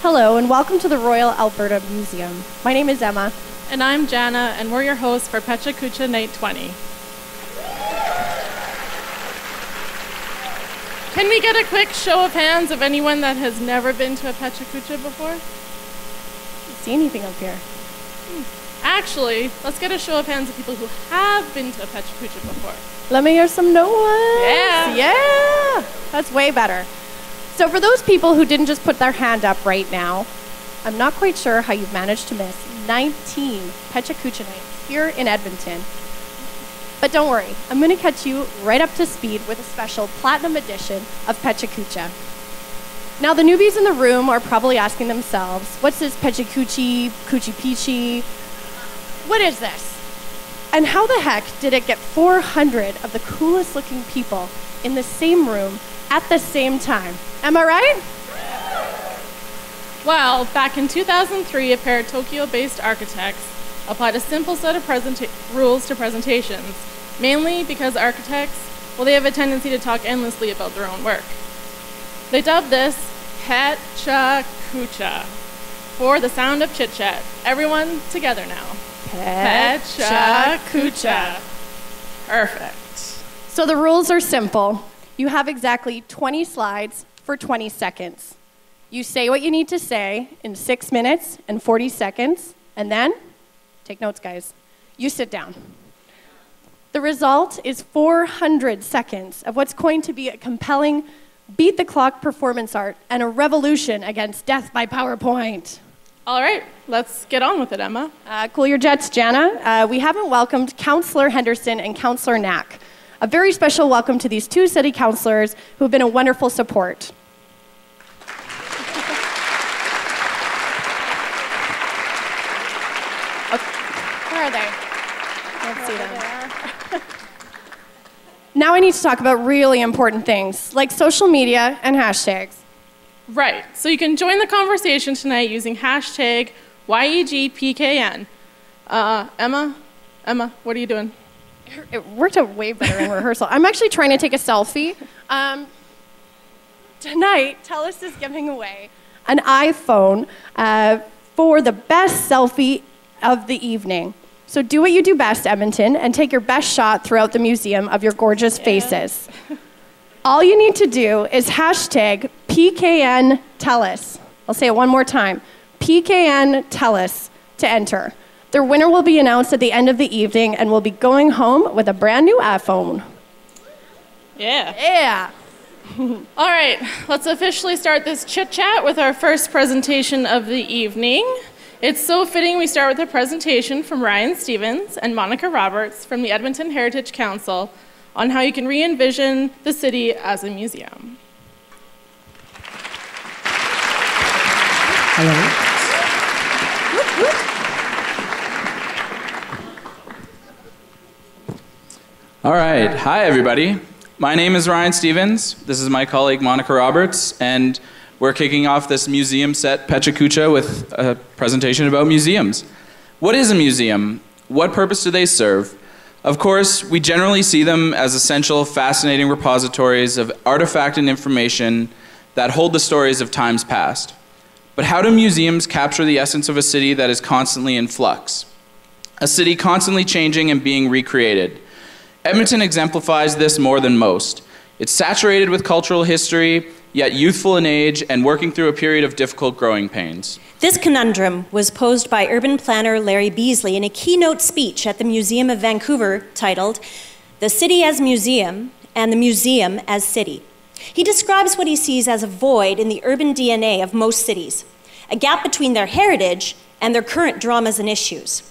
Hello, and welcome to the Royal Alberta Museum. My name is Emma. And I'm Jana, and we're your hosts for Pecha Kucha Night 20. Can we get a quick show of hands of anyone that has never been to a Pecha Kucha before? See anything up here? Actually, let's get a show of hands of people who have been to a Pecha Kucha before. Let me hear some no ones. Yeah. Yeah. That's way better. So for those people who didn't just put their hand up right now, I'm not quite sure how you've managed to miss 19 Pecha Kucha nights here in Edmonton. But don't worry, I'm going to catch you right up to speed with a special platinum edition of Pecha Kucha. Now, the newbies in the room are probably asking themselves, what's this Pecha Kuchi, Kuchi Pichi? What is this? And how the heck did it get 400 of the coolest looking people in the same room at the same time? Am I right? Well, back in 2003, a pair of Tokyo-based architects applied a simple set of rules to presentations, mainly because architects, well, they have a tendency to talk endlessly about their own work. They dubbed this Pecha Kucha, for the sound of chit-chat. Everyone together now. Pecha Kucha. Perfect. So the rules are simple. You have exactly 20 slides for 20 seconds. You say what you need to say in 6 minutes and 40 seconds, and then, take notes guys, you sit down. The result is 400 seconds of what's going to be a compelling beat the clock performance art and a revolution against death by PowerPoint. All right, let's get on with it, Emma. Cool your jets, Jana. We haven't welcomed Councillor Henderson and Councillor Knack. A very special welcome to these two city councillors who have been a wonderful support. Okay. Where are they? Let's see them. Now I need to talk about really important things, like social media and hashtags. Right, so you can join the conversation tonight using hashtag YEGPKN. Emma, what are you doing? It worked out way better in rehearsal. I'm actually trying to take a selfie. Tonight, TELUS is giving away an iPhone for the best selfie of the evening. So do what you do best, Edmonton, and take your best shot throughout the museum of your gorgeous faces. All you need to do is hashtag PKN TELUS. I'll say it one more time. PKN TELUS to enter. Their winner will be announced at the end of the evening and will be going home with a brand new iPhone. Yeah. Yeah. All right, let's officially start this chit-chat with our first presentation of the evening. It's so fitting we start with a presentation from Ryan Stevens and Monica Roberts from the Edmonton Heritage Council on how you can re-envision the city as a museum. Hello. All right, hi everybody. My name is Ryan Stevens. This is my colleague Monica Roberts, and we're kicking off this museum set Pecha Kucha with a presentation about museums. What is a museum? What purpose do they serve? Of course, we generally see them as essential, fascinating repositories of artifact and information that hold the stories of times past. But how do museums capture the essence of a city that is constantly in flux? A city constantly changing and being recreated. Edmonton exemplifies this more than most. It's saturated with cultural history, yet youthful in age and working through a period of difficult growing pains. This conundrum was posed by urban planner Larry Beasley in a keynote speech at the Museum of Vancouver titled, "The City as Museum and the Museum as City." He describes what he sees as a void in the urban DNA of most cities, a gap between their heritage and their current dramas and issues.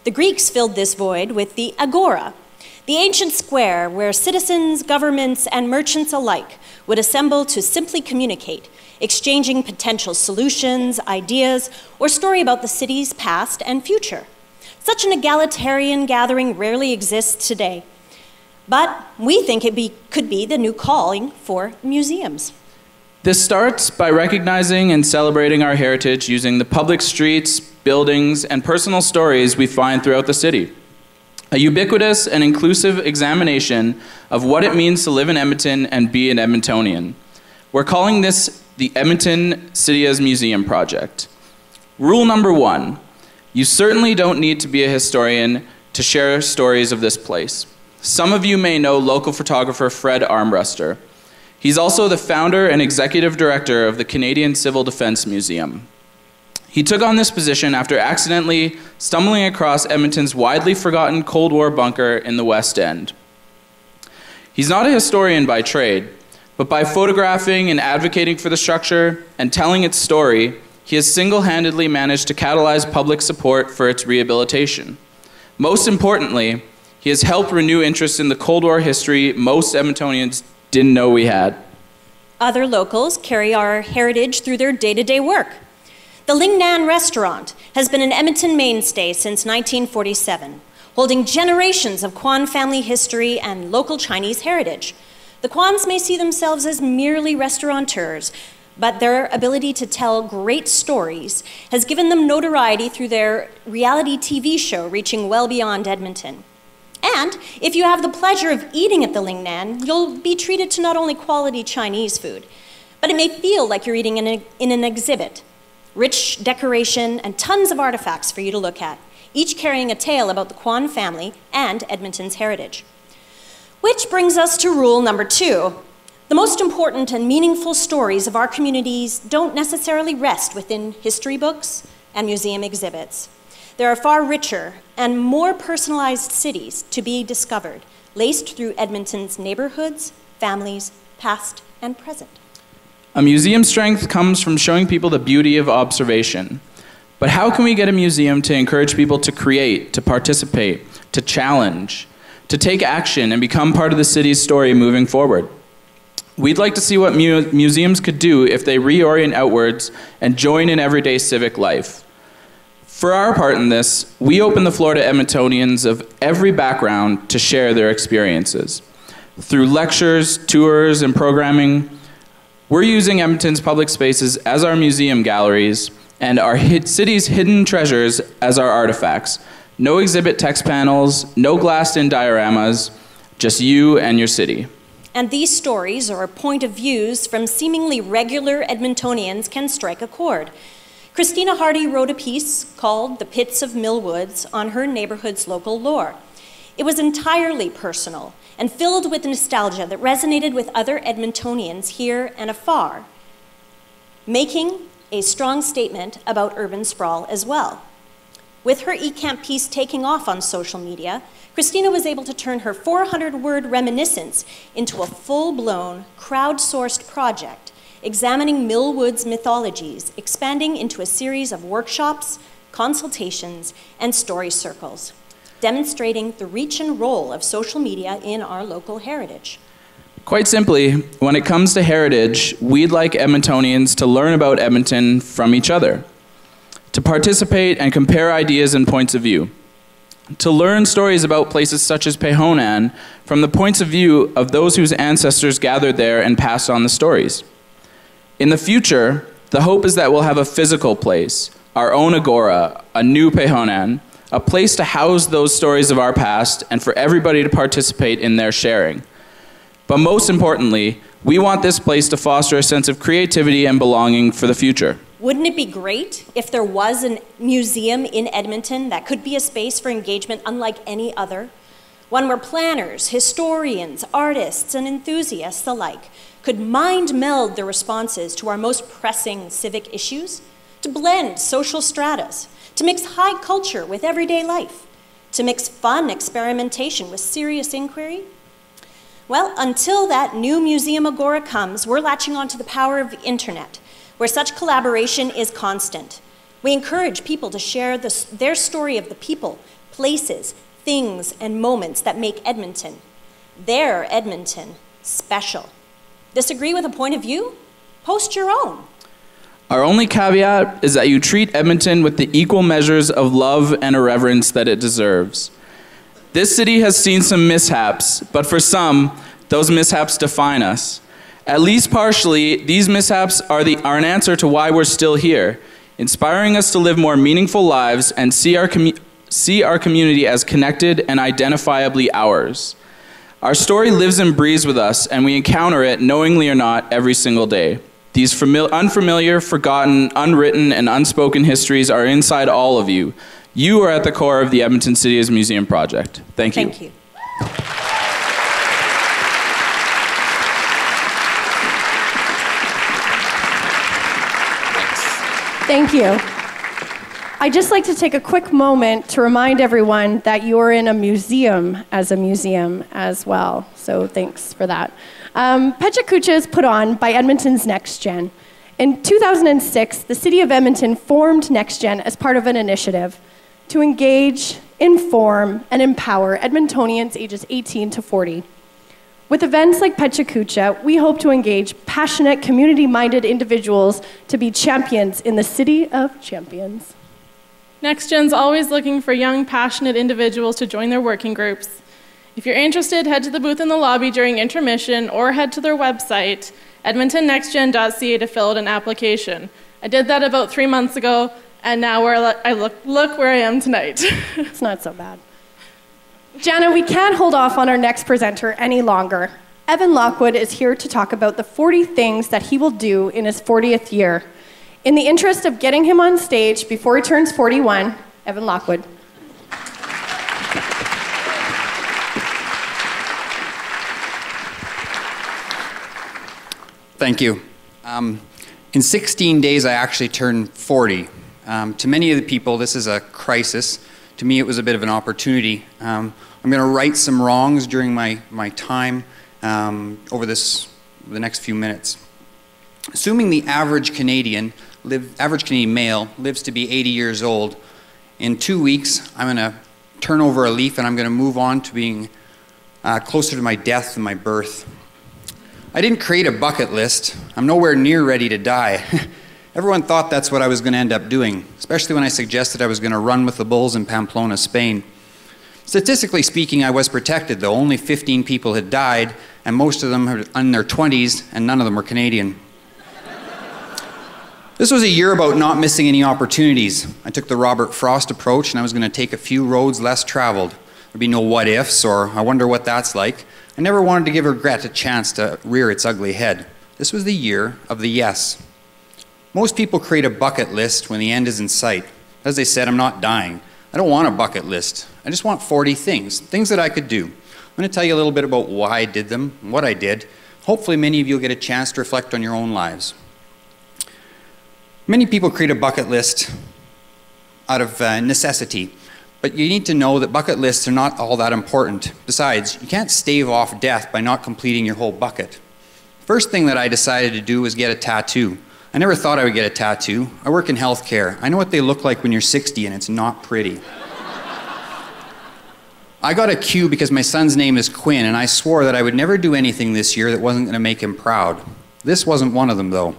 The Greeks filled this void with the agora, the ancient square where citizens, governments, and merchants alike would assemble to simply communicate, exchanging potential solutions, ideas, or story about the city's past and future. Such an egalitarian gathering rarely exists today, but we think it could be the new calling for museums. This starts by recognizing and celebrating our heritage using the public streets, buildings, and personal stories we find throughout the city. A ubiquitous and inclusive examination of what it means to live in Edmonton and be an Edmontonian. We're calling this the Edmonton City as Museum project. Rule number 1, you certainly don't need to be a historian to share stories of this place. Some of you may know local photographer Fred Armbruster. He's also the founder and executive director of the Canadian Civil Defence Museum. He took on this position after accidentally stumbling across Edmonton's widely forgotten Cold War bunker in the West End. He's not a historian by trade, but by photographing and advocating for the structure and telling its story, he has single-handedly managed to catalyze public support for its rehabilitation. Most importantly, he has helped renew interest in the Cold War history most Edmontonians didn't know we had. Other locals carry our heritage through their day-to-day work. The Ling Nan restaurant has been an Edmonton mainstay since 1947, holding generations of Kwan family history and local Chinese heritage. The Kwans may see themselves as merely restaurateurs, but their ability to tell great stories has given them notoriety through their reality TV show reaching well beyond Edmonton. And if you have the pleasure of eating at the Ling Nan, you'll be treated to not only quality Chinese food, but it may feel like you're eating in an exhibit. Rich decoration and tons of artifacts for you to look at, each carrying a tale about the Kwan family and Edmonton's heritage. Which brings us to rule number 2. The most important and meaningful stories of our communities don't necessarily rest within history books and museum exhibits. There are far richer and more personalized cities to be discovered, laced through Edmonton's neighborhoods, families, past and present. A museum's strength comes from showing people the beauty of observation. But how can we get a museum to encourage people to create, to participate, to challenge, to take action and become part of the city's story moving forward? We'd like to see what museums could do if they reorient outwards and join in everyday civic life. For our part in this, we open the floor to Edmontonians of every background to share their experiences. Through lectures, tours, and programming, we're using Edmonton's public spaces as our museum galleries and our city's hidden treasures as our artifacts. No exhibit text panels, no glassed-in dioramas, just you and your city. And these stories or point of views from seemingly regular Edmontonians can strike a chord. Christina Hardy wrote a piece called The Pits of Millwoods on her neighborhood's local lore. It was entirely personal and filled with nostalgia that resonated with other Edmontonians here and afar, making a strong statement about urban sprawl as well. With her eCamp piece taking off on social media, Christina was able to turn her 400-word reminiscence into a full-blown, crowd-sourced project, examining Millwood's mythologies, expanding into a series of workshops, consultations, and story circles, demonstrating the reach and role of social media in our local heritage. Quite simply, when it comes to heritage, we'd like Edmontonians to learn about Edmonton from each other, to participate and compare ideas and points of view, to learn stories about places such as Pehonan from the points of view of those whose ancestors gathered there and passed on the stories. In the future, the hope is that we'll have a physical place, our own agora, a new Pehonan, a place to house those stories of our past and for everybody to participate in their sharing. But most importantly, we want this place to foster a sense of creativity and belonging for the future. Wouldn't it be great if there was a museum in Edmonton that could be a space for engagement unlike any other? One where planners, historians, artists, and enthusiasts alike could mind meld their responses to our most pressing civic issues, to blend social stratas, to mix high culture with everyday life, to mix fun experimentation with serious inquiry. Well, until that new museum agora comes, we're latching onto the power of the internet, where such collaboration is constant. We encourage people to share their story of the people, places, things, and moments that make Edmonton, their Edmonton, special. Disagree with a point of view? Post your own. Our only caveat is that you treat Edmonton with the equal measures of love and irreverence that it deserves. This city has seen some mishaps, but for some, those mishaps define us. At least partially, these mishaps are an answer to why we're still here, inspiring us to live more meaningful lives and see our community as connected and identifiably ours. Our story lives and breathes with us, and we encounter it, knowingly or not, every single day. These unfamiliar, forgotten, unwritten, and unspoken histories are inside all of you. You are at the core of the Edmonton City as Museum project. Thank you. Thank you. Thank you. I'd just like to take a quick moment to remind everyone that you're in a museum as well. So thanks for that. Pecha Kucha is put on by Edmonton's NextGen. In 2006, the City of Edmonton formed NextGen as part of an initiative to engage, inform, and empower Edmontonians ages 18 to 40. With events like Pecha Kucha, we hope to engage passionate, community-minded individuals to be champions in the City of Champions. NextGen's always looking for young, passionate individuals to join their working groups. If you're interested, head to the booth in the lobby during intermission or head to their website, edmontonnextgen.ca, to fill out an application. I did that about 3 months ago, and now look where I am tonight. It's not so bad. Jana, we can't hold off on our next presenter any longer. Evan Lockwood is here to talk about the 40 things that he will do in his 40th year. In the interest of getting him on stage before he turns 41, Evan Lockwood. Thank you. In 16 days, I actually turned 40. To many of the people, this is a crisis. To me, it was a bit of an opportunity. I'm going to right some wrongs during my time over the next few minutes. Assuming the average Canadian male lives to be 80 years old, in 2 weeks, I'm going to turn over a leaf and I'm going to move on to being closer to my death than my birth. I didn't create a bucket list. I'm nowhere near ready to die. Everyone thought that's what I was going to end up doing, especially when I suggested I was going to run with the bulls in Pamplona, Spain. Statistically speaking, I was protected, though. Only 15 people had died, and most of them were in their 20s, and none of them were Canadian. This was a year about not missing any opportunities. I took the Robert Frost approach, and I was going to take a few roads less traveled. There'd be no what-ifs, or I wonder what that's like. I never wanted to give regret a chance to rear its ugly head. This was the year of the yes. Most people create a bucket list when the end is in sight. As they said, I'm not dying. I don't want a bucket list. I just want 40 things that I could do. I'm going to tell you a little bit about why I did them, and what I did. Hopefully many of you will get a chance to reflect on your own lives. Many people create a bucket list out of necessity, but you need to know that bucket lists are not all that important. Besides, you can't stave off death by not completing your whole bucket. First thing that I decided to do was get a tattoo. I never thought I would get a tattoo. I work in healthcare. I know what they look like when you're 60, and it's not pretty. I got a Q because my son's name is Quinn, and I swore that I would never do anything this year that wasn't going to make him proud. This wasn't one of them, though.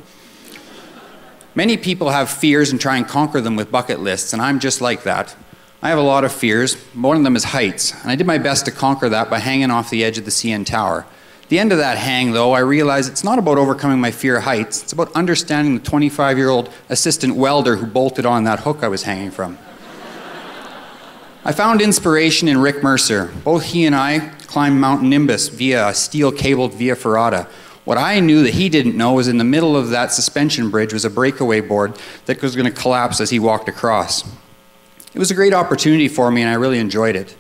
Many people have fears and try and conquer them with bucket lists, and I'm just like that. I have a lot of fears. One of them is heights, and I did my best to conquer that by hanging off the edge of the CN Tower. At the end of that hang, though, I realized it's not about overcoming my fear of heights. It's about understanding the 25-year-old assistant welder who bolted on that hook I was hanging from. I found inspiration in Rick Mercer. Both he and I climbed Mount Nimbus via a steel-cabled Via Ferrata. What I knew that he didn't know was in the middle of that suspension bridge was a breakaway board that was going to collapse as he walked across. It was a great opportunity for me, and I really enjoyed it.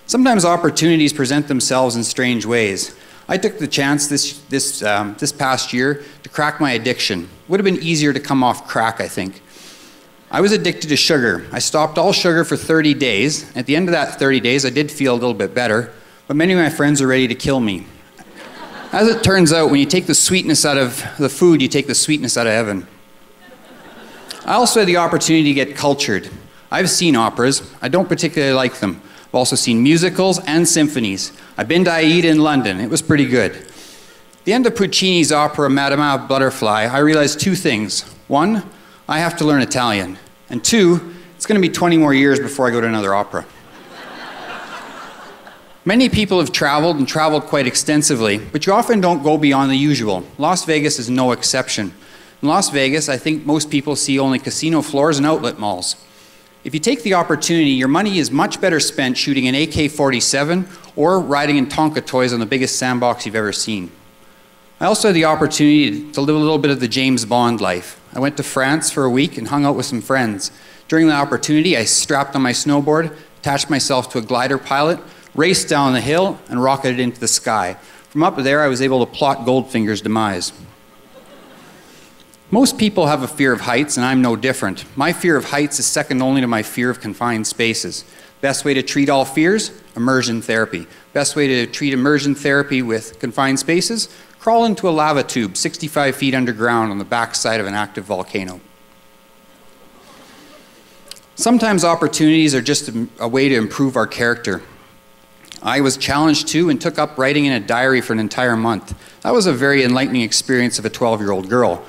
Sometimes opportunities present themselves in strange ways. I took the chance this past year to crack my addiction. It would have been easier to come off crack, I think. I was addicted to sugar. I stopped all sugar for 30 days. At the end of that 30 days, I did feel a little bit better, but many of my friends are ready to kill me. As it turns out, when you take the sweetness out of the food, you take the sweetness out of heaven. I also had the opportunity to get cultured. I've seen operas. I don't particularly like them. I've also seen musicals and symphonies. I've been to Aida in London. It was pretty good. At the end of Puccini's opera, Madama Butterfly, I realized two things. One, I have to learn Italian. And two, it's going to be 20 more years before I go to another opera. Many people have traveled and traveled quite extensively, but you often don't go beyond the usual. Las Vegas is no exception. In Las Vegas, I think most people see only casino floors and outlet malls. If you take the opportunity, your money is much better spent shooting an AK-47 or riding in Tonka toys on the biggest sandbox you've ever seen. I also had the opportunity to live a little bit of the James Bond life. I went to France for a week and hung out with some friends. During the opportunity, I strapped on my snowboard, attached myself to a glider pilot, raced down the hill, and rocketed into the sky. From up there, I was able to plot Goldfinger's demise. Most people have a fear of heights, and I'm no different. My fear of heights is second only to my fear of confined spaces. Best way to treat all fears? Immersion therapy. Best way to treat immersion therapy with confined spaces? Crawl into a lava tube 65 feet underground on the backside of an active volcano. Sometimes opportunities are just a way to improve our character. I was challenged too and took up writing in a diary for an entire month. That was a very enlightening experience of a 12-year-old girl.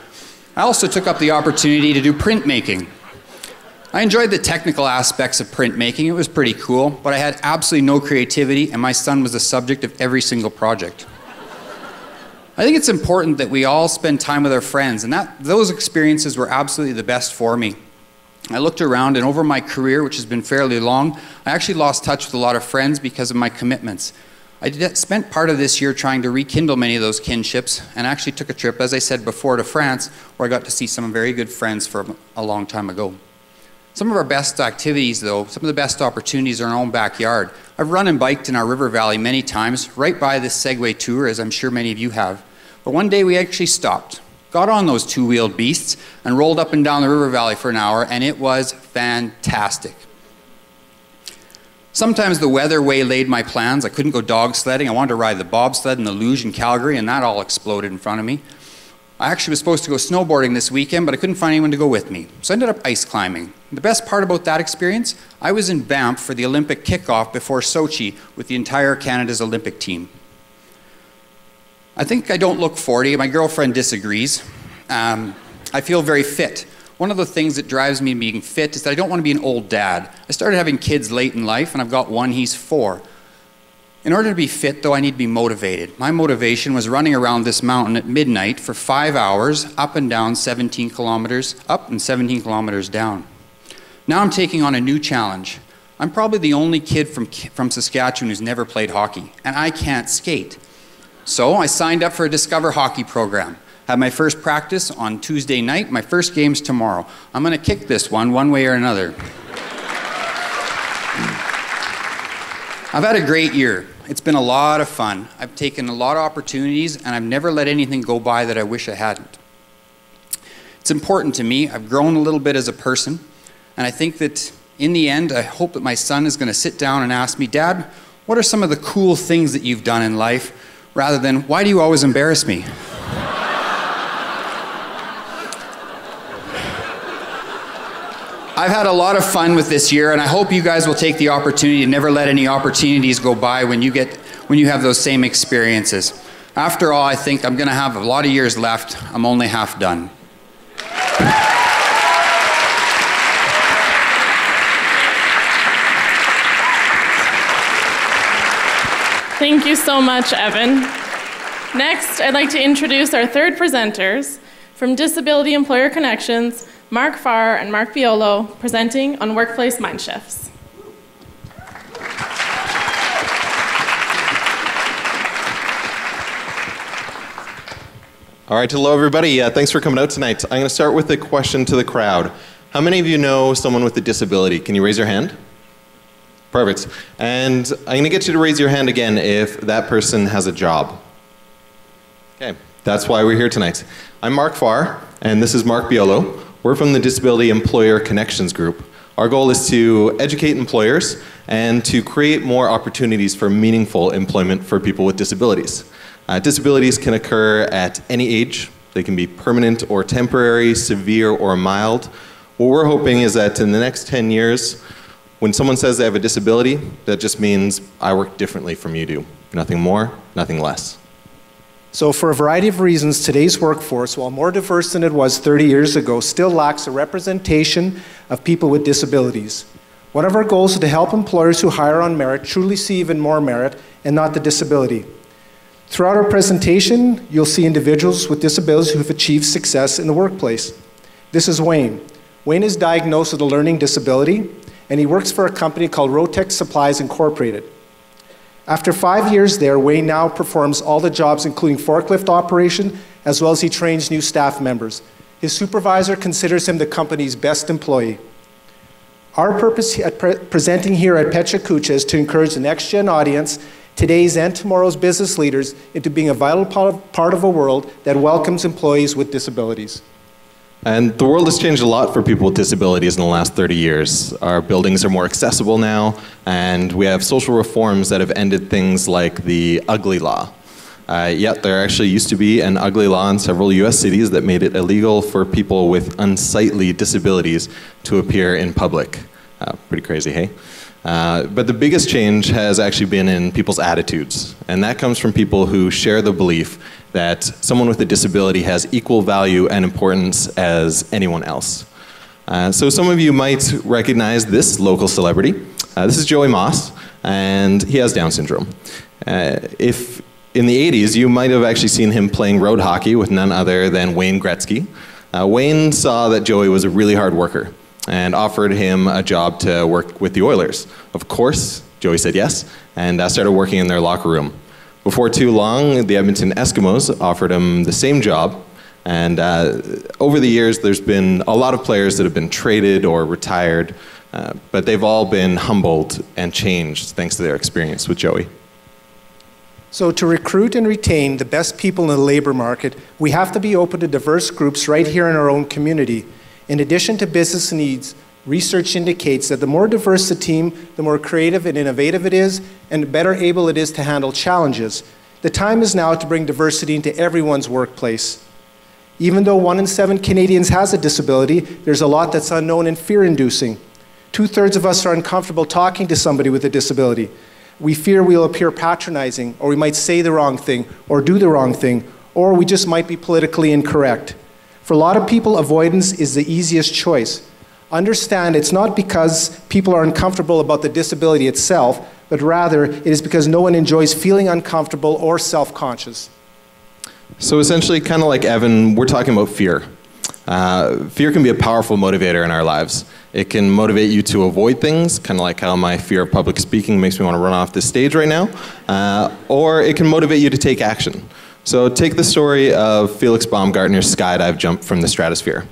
I also took up the opportunity to do printmaking. I enjoyed the technical aspects of printmaking. It was pretty cool, but I had absolutely no creativity, and my son was the subject of every single project. I think it's important that we all spend time with our friends, and those experiences were absolutely the best for me. I looked around, and over my career, which has been fairly long, I actually lost touch with a lot of friends because of my commitments. I spent part of this year trying to rekindle many of those kinships, and actually took a trip, as I said before, to France, where I got to see some very good friends from a long time ago. Some of our best activities, though, some of the best opportunities are in our own backyard. I've run and biked in our river valley many times, right by this Segway tour, as I'm sure many of you have. But one day we actually stopped, got on those two-wheeled beasts, and rolled up and down the river valley for an hour, and it was fantastic. Sometimes the weather waylaid my plans. I couldn't go dog sledding. I wanted to ride the bobsled and the luge in Calgary, and that all exploded in front of me. I actually was supposed to go snowboarding this weekend, but I couldn't find anyone to go with me. So I ended up ice climbing. The best part about that experience, I was in Banff for the Olympic kickoff before Sochi with the entire Canada's Olympic team. I think I don't look 40. My girlfriend disagrees. I feel very fit. One of the things that drives me to being fit is that I don't want to be an old dad. I started having kids late in life, and I've got one, he's 4. In order to be fit, though, I need to be motivated. My motivation was running around this mountain at midnight for 5 hours, up and down 17 kilometers, up and 17 kilometers down. Now I'm taking on a new challenge. I'm probably the only kid from Saskatchewan who's never played hockey, and I can't skate. So I signed up for a Discover Hockey program. Had my first practice on Tuesday night, my first game's tomorrow. I'm gonna kick this one way or another. I've had a great year. It's been a lot of fun. I've taken a lot of opportunities, and I've never let anything go by that I wish I hadn't. It's important to me. I've grown a little bit as a person, and I think that in the end, I hope that my son is gonna sit down and ask me, Dad, what are some of the cool things that you've done in life, rather than, why do you always embarrass me? I've had a lot of fun with this year, and I hope you guys will take the opportunity to never let any opportunities go by when you have those same experiences. After all, I think I'm going to have a lot of years left. I'm only half done. Thank you so much, Evan. Next, I'd like to introduce our third presenters from Disability Employer Connections, Marc Farr and Marc Biollo, presenting on Workplace Mindshifts. All right, hello everybody. Thanks for coming out tonight. I'm going to start with a question to the crowd. How many of you know someone with a disability? Can you raise your hand? Perfect. And I'm going to get you to raise your hand again if that person has a job. Okay, that's why we're here tonight. I'm Marc Farr, and this is Marc Biollo. We're from the Disability Employer Connections Group. Our goal is to educate employers and to create more opportunities for meaningful employment for people with disabilities. Disabilities can occur at any age. They can be permanent or temporary, severe or mild. What we're hoping is that in the next 10 years, when someone says they have a disability, that just means I work differently from you do. Nothing more, nothing less. So for a variety of reasons, today's workforce, while more diverse than it was 30 years ago, still lacks a representation of people with disabilities. One of our goals is to help employers who hire on merit truly see even more merit and not the disability. Throughout our presentation, you'll see individuals with disabilities who have achieved success in the workplace. This is Wayne. Wayne is diagnosed with a learning disability, and he works for a company called Rotec Supplies Incorporated. After 5 years there, Wayne now performs all the jobs, including forklift operation, as well as he trains new staff members. His supervisor considers him the company's best employee. Our purpose at presenting here at Pecha Kucha is to encourage the next-gen audience, today's and tomorrow's business leaders, into being a vital part of a world that welcomes employees with disabilities. And the world has changed a lot for people with disabilities in the last 30 years. Our buildings are more accessible now, and we have social reforms that have ended things like the ugly law. Yet there actually used to be an ugly law in several US cities that made it illegal for people with unsightly disabilities to appear in public. Pretty crazy, hey? But the biggest change has actually been in people's attitudes, and that comes from people who share the belief that someone with a disability has equal value and importance as anyone else. So some of you might recognize this local celebrity. This is Joey Moss, and he has Down syndrome. If in the 80s, you might have actually seen him playing road hockey with none other than Wayne Gretzky. Wayne saw that Joey was a really hard worker and offered him a job to work with the Oilers. Of course, Joey said yes, and started working in their locker room. Before too long, the Edmonton Eskimos offered him the same job, and over the years, there's been a lot of players that have been traded or retired, but they've all been humbled and changed thanks to their experience with Joey. So to recruit and retain the best people in the labor market, we have to be open to diverse groups right here in our own community. In addition to business needs, research indicates that the more diverse the team, the more creative and innovative it is, and the better able it is to handle challenges. The time is now to bring diversity into everyone's workplace. Even though 1 in 7 Canadians has a disability, there's a lot that's unknown and fear-inducing. 2/3 of us are uncomfortable talking to somebody with a disability. We fear we'll appear patronizing, or we might say the wrong thing, or do the wrong thing, or we just might be politically incorrect. For a lot of people, avoidance is the easiest choice. Understand it's not because people are uncomfortable about the disability itself, but rather it is because no one enjoys feeling uncomfortable or self-conscious. So essentially, kind of like Evan, we're talking about fear. Fear can be a powerful motivator in our lives. It can motivate you to avoid things, kind of like how my fear of public speaking makes me want to run off this stage right now. Or it can motivate you to take action. So take the story of Felix Baumgartner's skydive jump from the stratosphere.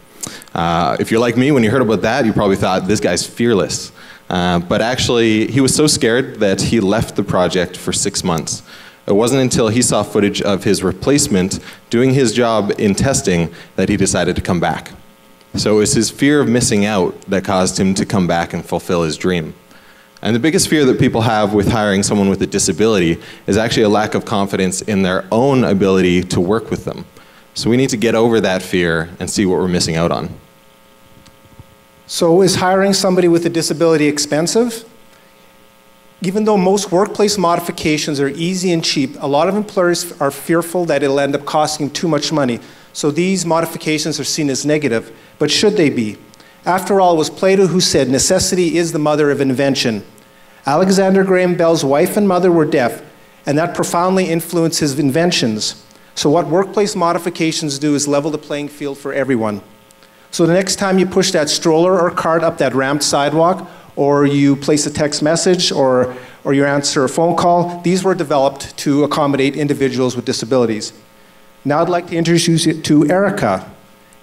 If you're like me, when you heard about that, you probably thought, this guy's fearless. But actually, he was so scared that he left the project for 6 months. It wasn't until he saw footage of his replacement doing his job in testing that he decided to come back. So it was his fear of missing out that caused him to come back and fulfill his dream. And the biggest fear that people have with hiring someone with a disability is actually a lack of confidence in their own ability to work with them. So we need to get over that fear and see what we're missing out on. So is hiring somebody with a disability expensive? Even though most workplace modifications are easy and cheap, a lot of employers are fearful that it'll end up costing too much money. So these modifications are seen as negative, but should they be? After all, it was Plato who said, necessity is the mother of invention. Alexander Graham Bell's wife and mother were deaf, and that profoundly influenced his inventions. So what workplace modifications do is level the playing field for everyone. So the next time you push that stroller or cart up that ramped sidewalk, or you place a text message, or you answer a phone call, these were developed to accommodate individuals with disabilities. Now I'd like to introduce you to Erica.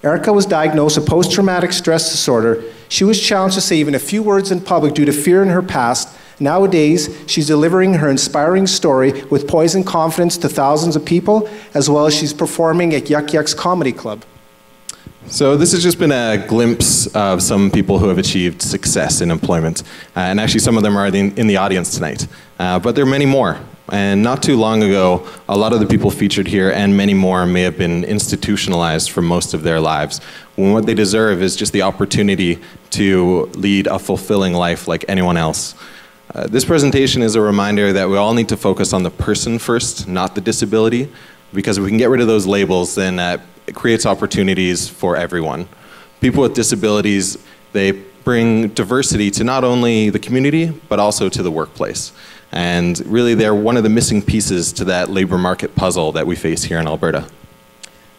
Erica was diagnosed with post-traumatic stress disorder. She was challenged to say even a few words in public due to fear in her past. Nowadays, she's delivering her inspiring story with poise and confidence to thousands of people, as well as she's performing at Yuck Yuck's Comedy Club. So this has just been a glimpse of some people who have achieved success in employment. And actually some of them are in the audience tonight. But there are many more. And not too long ago, a lot of the people featured here and many more may have been institutionalized for most of their lives, when what they deserve is just the opportunity to lead a fulfilling life like anyone else. This presentation is a reminder that we all need to focus on the person first, not the disability, because if we can get rid of those labels, then it creates opportunities for everyone. People with disabilities, they bring diversity to not only the community, but also to the workplace. And really, they're one of the missing pieces to that labor market puzzle that we face here in Alberta.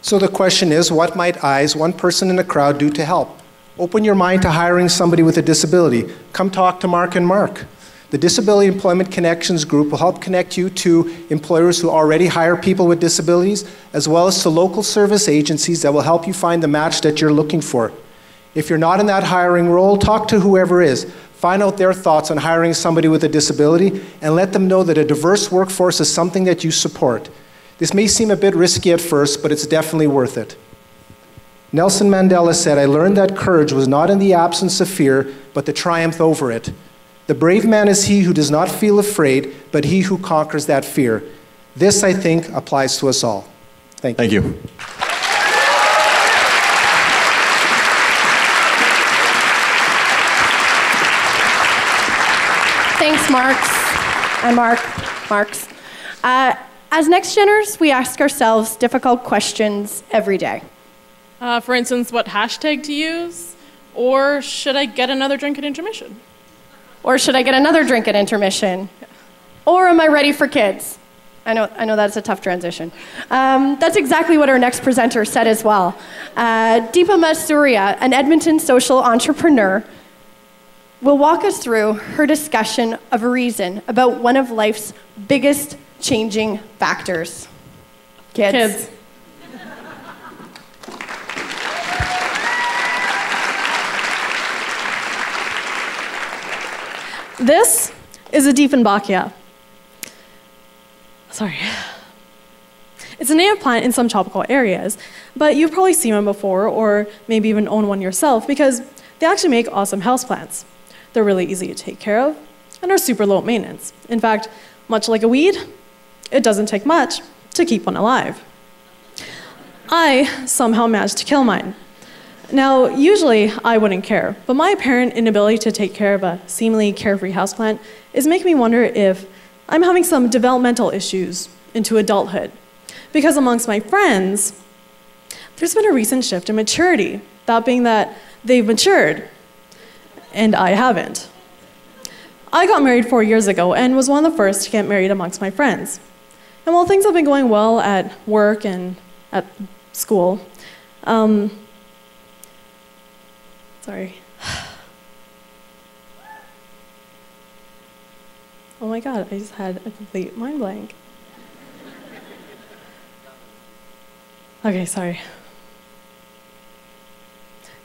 So the question is, what might I, as one person in the crowd, do to help? Open your mind to hiring somebody with a disability. Come talk to Marc and Marc. The Disability Employment Connections Group will help connect you to employers who already hire people with disabilities, as well as to local service agencies that will help you find the match that you're looking for. If you're not in that hiring role, talk to whoever is. Find out their thoughts on hiring somebody with a disability and let them know that a diverse workforce is something that you support. This may seem a bit risky at first, but it's definitely worth it. Nelson Mandela said, "I learned that courage was not in the absence of fear, but the triumph over it. The brave man is he who does not feel afraid, but he who conquers that fear." This, I think, applies to us all. Thank you. Thank you. Thanks, Marcs. As NextGeners, we ask ourselves difficult questions every day. For instance, what hashtag to use? Or should I get another drink at intermission? Or should I get another drink at intermission? Or am I ready for kids? I know that's a tough transition. That's exactly what our next presenter said as well. Deepa Maisuria, an Edmonton social entrepreneur, will walk us through her discussion of a reason about one of life's biggest changing factors. Kids. This is a Dieffenbachia. Sorry. It's a native plant in some tropical areas, but you've probably seen one before or maybe even own one yourself because they actually make awesome houseplants. They're really easy to take care of and are super low maintenance. In fact, much like a weed, it doesn't take much to keep one alive. I somehow managed to kill mine. Now, usually I wouldn't care, but my apparent inability to take care of a seemingly carefree houseplant is making me wonder if I'm having some developmental issues into adulthood. Because amongst my friends, there's been a recent shift in maturity, that being that they've matured, and I haven't. I got married 4 years ago and was one of the first to get married amongst my friends. And while things have been going well at work and at school, sorry. Oh my God, I just had a complete mind blank. Okay, sorry.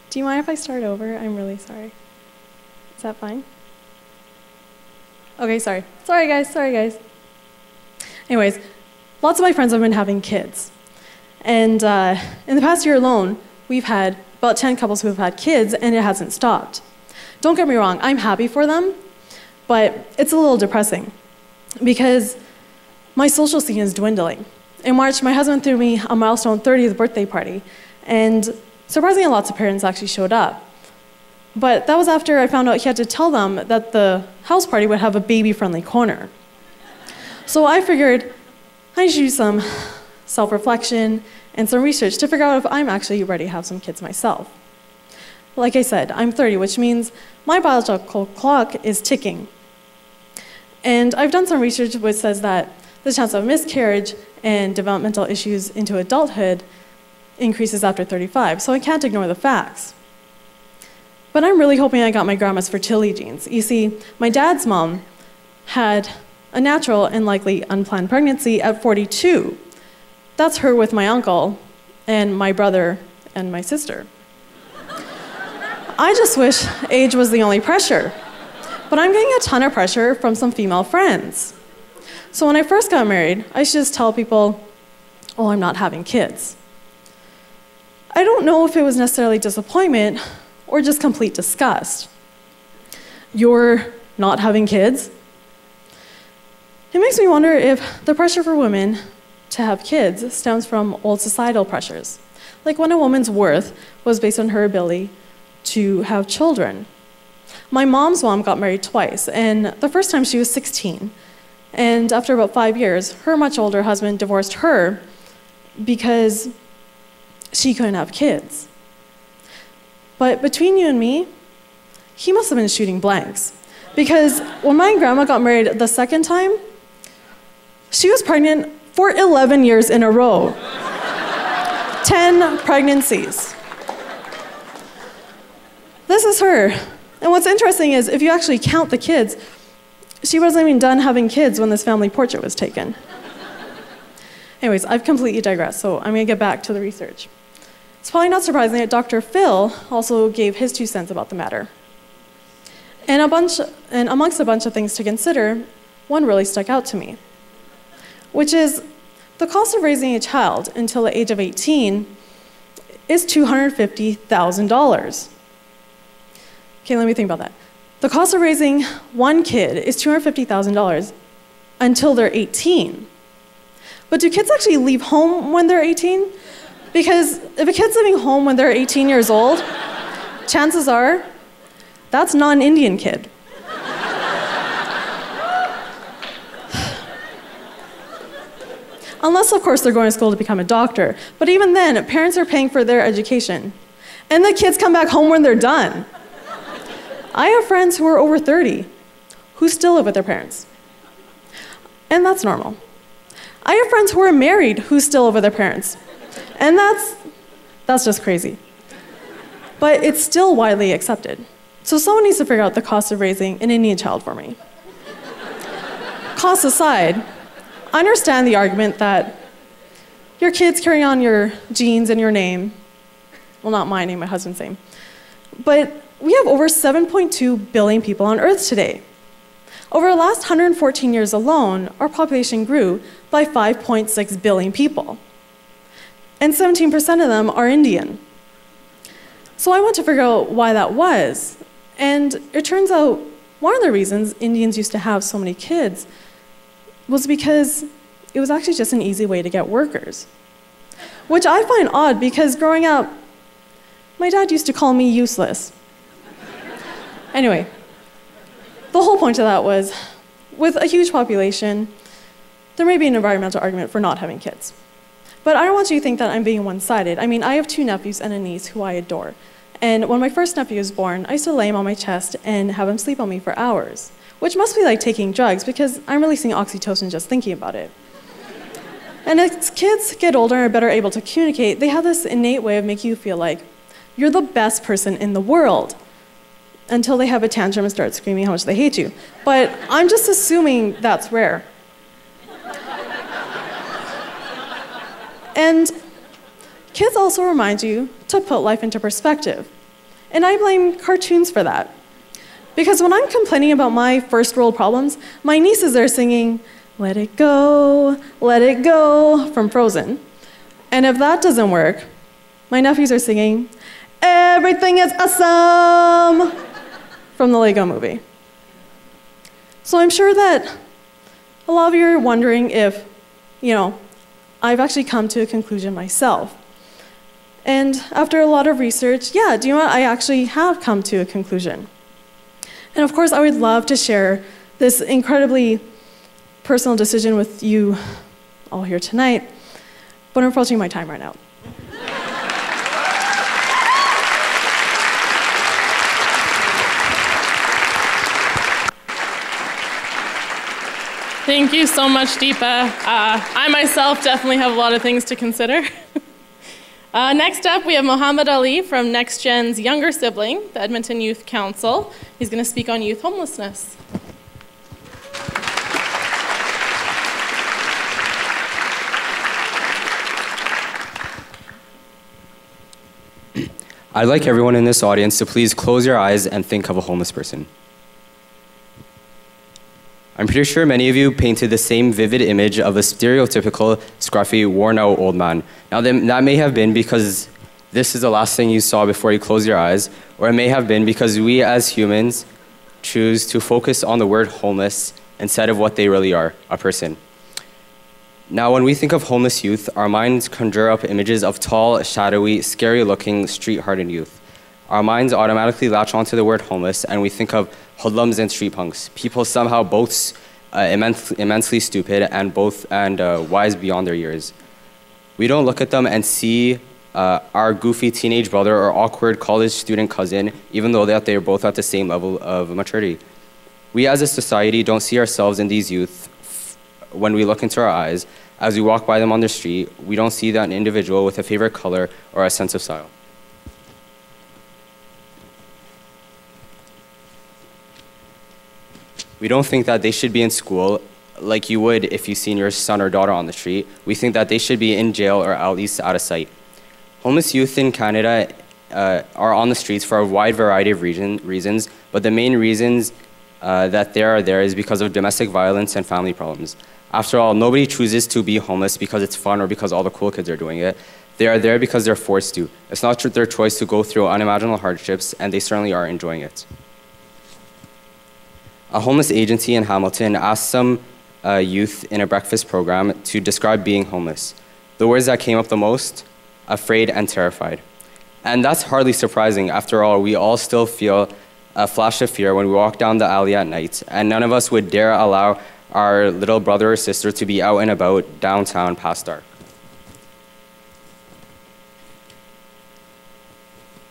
Do you mind if I start over? I'm really sorry. Is that fine? Okay, sorry. Sorry guys. Anyways, lots of my friends have been having kids. And in the past year alone, we've had about 10 couples who have had kids, and it hasn't stopped. Don't get me wrong, I'm happy for them, but it's a little depressing because my social scene is dwindling. In March, my husband threw me a milestone 30th birthday party, and surprisingly, lots of parents actually showed up. But that was after I found out he had to tell them that the house party would have a baby-friendly corner. So I figured I should do some self-reflection and some research to figure out if I'm actually ready to have some kids myself. Like I said, I'm 30, which means my biological clock is ticking. And I've done some research which says that the chance of miscarriage and developmental issues into adulthood increases after 35, so I can't ignore the facts. But I'm really hoping I got my grandma's fertility genes. You see, my dad's mom had a natural and likely unplanned pregnancy at 42. That's her with my uncle and my brother and my sister. I just wish age was the only pressure. But I'm getting a ton of pressure from some female friends. So when I first got married, I should just tell people, oh, I'm not having kids. I don't know if it was necessarily disappointment or just complete disgust. You're not having kids? It makes me wonder if the pressure for women to have kids stems from old societal pressures, like when a woman's worth was based on her ability to have children. My mom's mom got married twice, and the first time she was 16, and after about 5 years, her much older husband divorced her because she couldn't have kids. But between you and me, he must have been shooting blanks, because when my grandma got married the second time, she was pregnant for 11 years in a row. 10 pregnancies. This is her. And what's interesting is if you actually count the kids, She wasn't even done having kids when this family portrait was taken. Anyways, I've completely digressed, so I'm going to get back to the research. It's probably not surprising that Dr. Phil also gave his 2 cents about the matter. And amongst a bunch of things to consider, one really stuck out to me, which is the cost of raising a child until the age of 18 is $250,000. Okay, let me think about that. The cost of raising one kid is $250,000 until they're 18. But do kids actually leave home when they're 18? Because if a kid's living home when they're 18 years old, chances are that's not an Indian kid. Unless, of course, they're going to school to become a doctor. But even then, parents are paying for their education. And the kids come back home when they're done. I have friends who are over 30 who still live with their parents. And that's normal. I have friends who are married who still live with their parents. And that's just crazy. But it's still widely accepted. So someone needs to figure out the cost of raising an Indian child for me. Cost aside, I understand the argument that your kids carry on your genes and your name. Well, not my name, my husband's name. But we have over 7.2 billion people on Earth today. Over the last 114 years alone, our population grew by 5.6 billion people. And 17% of them are Indian. So I want to figure out why that was. And it turns out one of the reasons Indians used to have so many kids was because it was actually just an easy way to get workers. Which I find odd because growing up, my dad used to call me useless. Anyway, the whole point of that was, with a huge population, there may be an environmental argument for not having kids. But I don't want you to think that I'm being one-sided. I mean, I have 2 nephews and a niece who I adore. And when my first nephew was born, I used to lay him on my chest and have him sleep on me for hours, which must be like taking drugs because I'm releasing oxytocin just thinking about it. And as kids get older and are better able to communicate, they have this innate way of making you feel like you're the best person in the world until they have a tantrum and start screaming how much they hate you. But I'm just assuming that's rare. And kids also remind you to put life into perspective. And I blame cartoons for that. Because when I'm complaining about my first world problems, my nieces are singing, let it go, from Frozen. And if that doesn't work, my nephews are singing, everything is awesome, from the Lego movie. So I'm sure that a lot of you are wondering if, I've actually come to a conclusion myself. And after a lot of research, do you know what? I actually have come to a conclusion. And of course, I would love to share this incredibly personal decision with you all here tonight, but I'm approaching my time right now. Thank you so much, Deepa. I myself definitely have a lot of things to consider. Next up, we have Mohamed Ali from NextGen's younger sibling, the Edmonton Youth Council. He's going to speak on youth homelessness. I'd like everyone in this audience to please close your eyes and think of a homeless person. I'm pretty sure many of you painted the same vivid image of a stereotypical, scruffy, worn-out old man. Now, that may have been because this is the last thing you saw before you closed your eyes, or it may have been because we as humans choose to focus on the word homeless instead of what they really are, a person. Now, when we think of homeless youth, our minds conjure up images of tall, shadowy, scary-looking, street-hardened youth. Our minds automatically latch onto the word homeless, and we think of hoodlums and street punks, people somehow both immensely stupid and wise beyond their years. We don't look at them and see our goofy teenage brother or awkward college student cousin, even though they're both at the same level of maturity. We as a society don't see ourselves in these youth when we look into our eyes. As we walk by them on the street, we don't see that individual with a favorite color or a sense of style. We don't think that they should be in school like you would if you seen your son or daughter on the street. We think that they should be in jail or at least out of sight. Homeless youth in Canada are on the streets for a wide variety of reasons, but the main reasons that they are there is because of domestic violence and family problems. After all, nobody chooses to be homeless because it's fun or because all the cool kids are doing it. They are there because they're forced to. It's not their choice to go through unimaginable hardships, and they certainly are enjoying it. A homeless agency in Hamilton asked some youth in a breakfast program to describe being homeless. The words that came up the most, afraid and terrified. And that's hardly surprising. After all, we all still feel a flash of fear when we walk down the alley at night, and none of us would dare allow our little brother or sister to be out and about downtown past dark.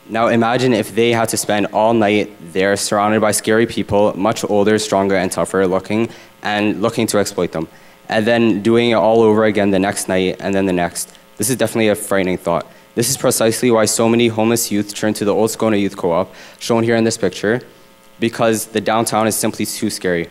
Now imagine if they had to spend all night there surrounded by scary people, much older, stronger, and tougher looking, and looking to exploit them. And then doing it all over again the next night and then the next. This is definitely a frightening thought. This is precisely why so many homeless youth turn to the Old Scona Youth Co-op, shown here in this picture, because the downtown is simply too scary.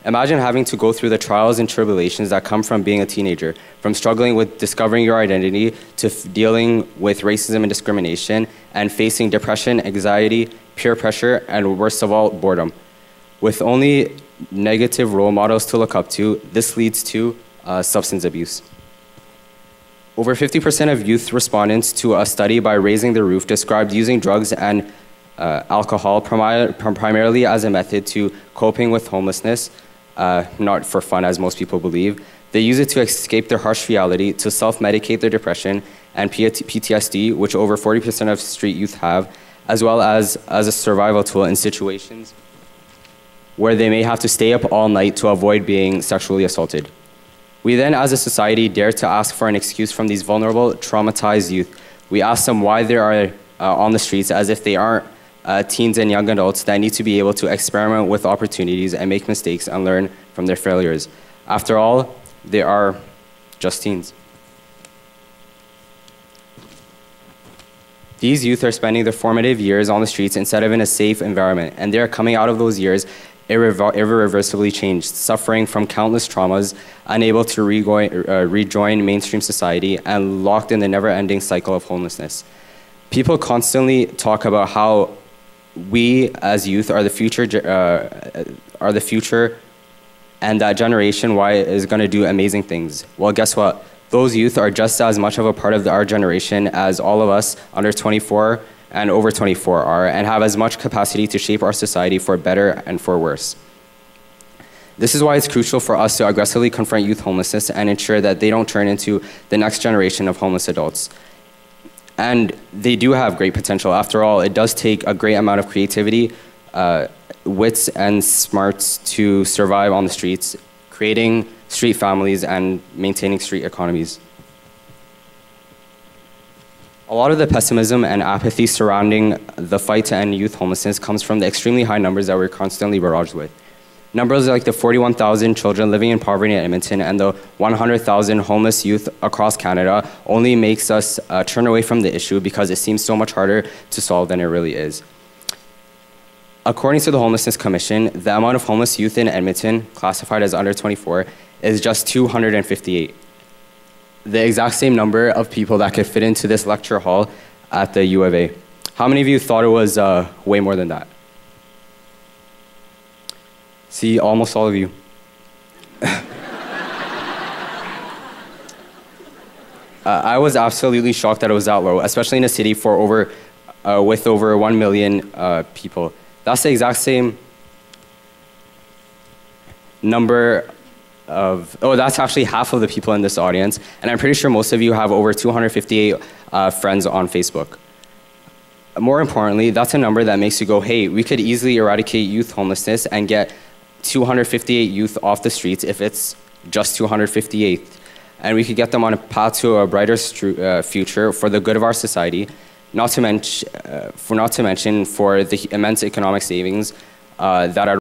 Imagine having to go through the trials and tribulations that come from being a teenager, from struggling with discovering your identity to dealing with racism and discrimination, and facing depression, anxiety, peer pressure, and worst of all, boredom. With only negative role models to look up to, this leads to substance abuse. Over 50% of youth respondents to a study by Raising the Roof described using drugs and alcohol primarily as a method to coping with homelessness, not for fun as most people believe. They use it to escape their harsh reality, to self-medicate their depression and PTSD, which over 40% of street youth have, as well as a survival tool in situations where they may have to stay up all night to avoid being sexually assaulted. We then, as a society, dare to ask for an excuse from these vulnerable, traumatized youth. We ask them why they are on the streets as if they aren't teens and young adults that need to be able to experiment with opportunities and make mistakes and learn from their failures. After all, they are just teens. These youth are spending their formative years on the streets instead of in a safe environment, and they are coming out of those years irreversibly changed, suffering from countless traumas, unable to rejoin mainstream society, and locked in the never-ending cycle of homelessness. People constantly talk about how we as youth are the future, and that Generation Y is going to do amazing things. Well, guess what? Those youth are just as much of a part of our generation as all of us under 24 and over 24 are, and have as much capacity to shape our society for better and for worse. This is why it's crucial for us to aggressively confront youth homelessness and ensure that they don't turn into the next generation of homeless adults. And they do have great potential. After all, it does take a great amount of creativity, wits, and smarts to survive on the streets, creating street families and maintaining street economies. A lot of the pessimism and apathy surrounding the fight to end youth homelessness comes from the extremely high numbers that we're constantly barraged with. Numbers like the 41,000 children living in poverty in Edmonton and the 100,000 homeless youth across Canada only makes us turn away from the issue because it seems so much harder to solve than it really is. According to the Homelessness Commission, the amount of homeless youth in Edmonton, classified as under 24, is just 258. The exact same number of people that could fit into this lecture hall at the U of A. How many of you thought it was way more than that? See, almost all of you. I was absolutely shocked that it was that low, especially in a city with over 1 million people. That's the exact same number that's actually half of the people in this audience, and I'm pretty sure most of you have over 258 friends on Facebook. More importantly, that's a number that makes you go, hey, we could easily eradicate youth homelessness and get 258 youth off the streets if it's just 258. And we could get them on a path to a brighter future for the good of our society, not to mention for the immense economic savings that